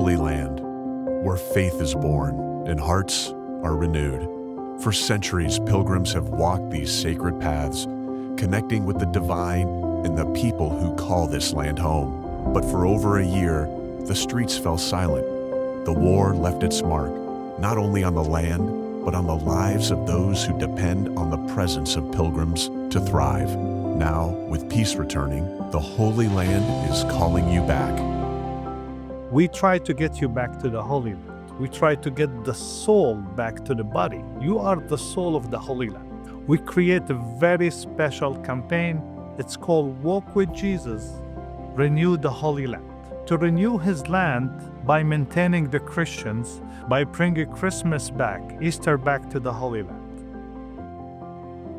Holy Land, where faith is born and hearts are renewed. For centuries, pilgrims have walked these sacred paths, connecting with the divine and the people who call this land home. But for over a year, the streets fell silent. The war left its mark, not only on the land, but on the lives of those who depend on the presence of pilgrims to thrive. Now, with peace returning, the Holy Land is calling you back. We try to get you back to the Holy Land. We try to get the soul back to the body. You are the soul of the Holy Land. We create a very special campaign. It's called Walk with Jesus, Renew the Holy Land. To renew His land by maintaining the Christians, by bringing Christmas back, Easter back to the Holy Land.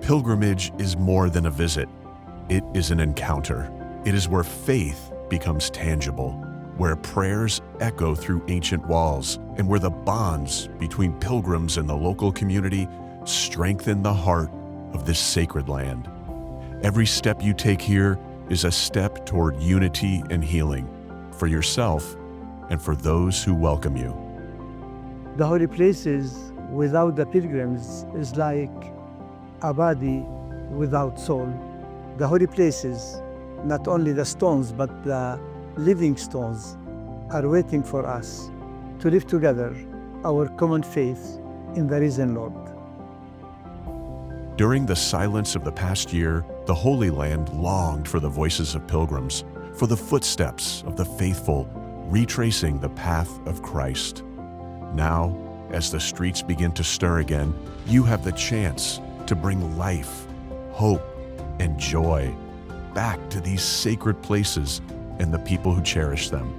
Pilgrimage is more than a visit. It is an encounter. It is where faith becomes tangible, where prayers echo through ancient walls, and where the bonds between pilgrims and the local community strengthen the heart of this sacred land. Every step you take here is a step toward unity and healing for yourself and for those who welcome you. The holy places without the pilgrims is like a body without soul. The holy places, not only the stones, but the living stones, are waiting for us to live together our common faith in the risen Lord. During the silence of the past year, the Holy Land longed for the voices of pilgrims, for the footsteps of the faithful, retracing the path of Christ. Now, as the streets begin to stir again, you have the chance to bring life, hope, and joy back to these sacred places and the people who cherish them.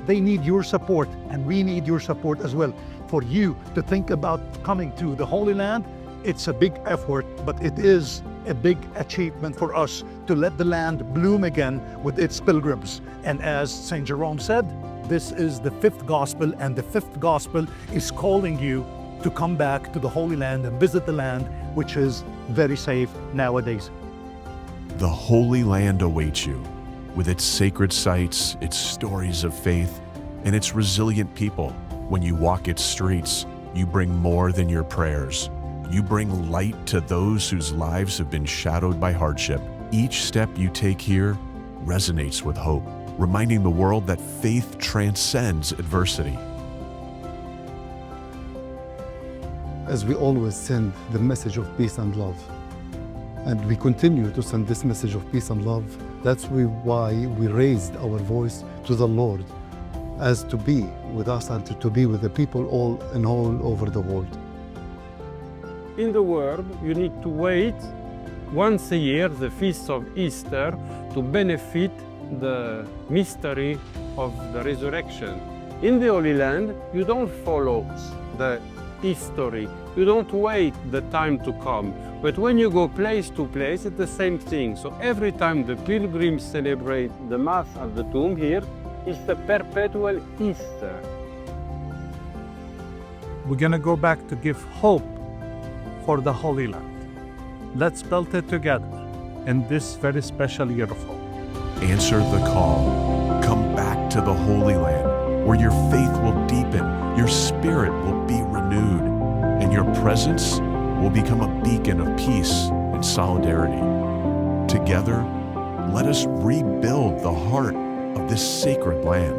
They need your support, and we need your support as well. For you to think about coming to the Holy Land, it's a big effort, but it is a big achievement for us to let the land bloom again with its pilgrims. And as St. Jerome said, this is the fifth gospel, and the fifth gospel is calling you to come back to the Holy Land and visit the land, which is very safe nowadays. The Holy Land awaits you, with its sacred sites, its stories of faith, and its resilient people. When you walk its streets, you bring more than your prayers. You bring light to those whose lives have been shadowed by hardship. Each step you take here resonates with hope, reminding the world that faith transcends adversity. As we always send the message of peace and love, and we continue to send this message of peace and love, that's why we raised our voice to the Lord as to be with us and to be with the people all over the world. In the world, you need to wait once a year, the feast of Easter, to benefit the mystery of the resurrection. In the Holy Land, you don't follow the history. You don't wait the time to come. But when you go place to place, it's the same thing. So every time the pilgrims celebrate the Mass at the tomb here, it's the perpetual Easter. We're going to go back to give hope for the Holy Land. Let's build it together in this very special year of hope. Answer the call. Come back to the Holy Land, where your faith will deepen, your spirit will be renewed, and your presence will become a beacon of peace and solidarity. Together, let us rebuild the heart of this sacred land.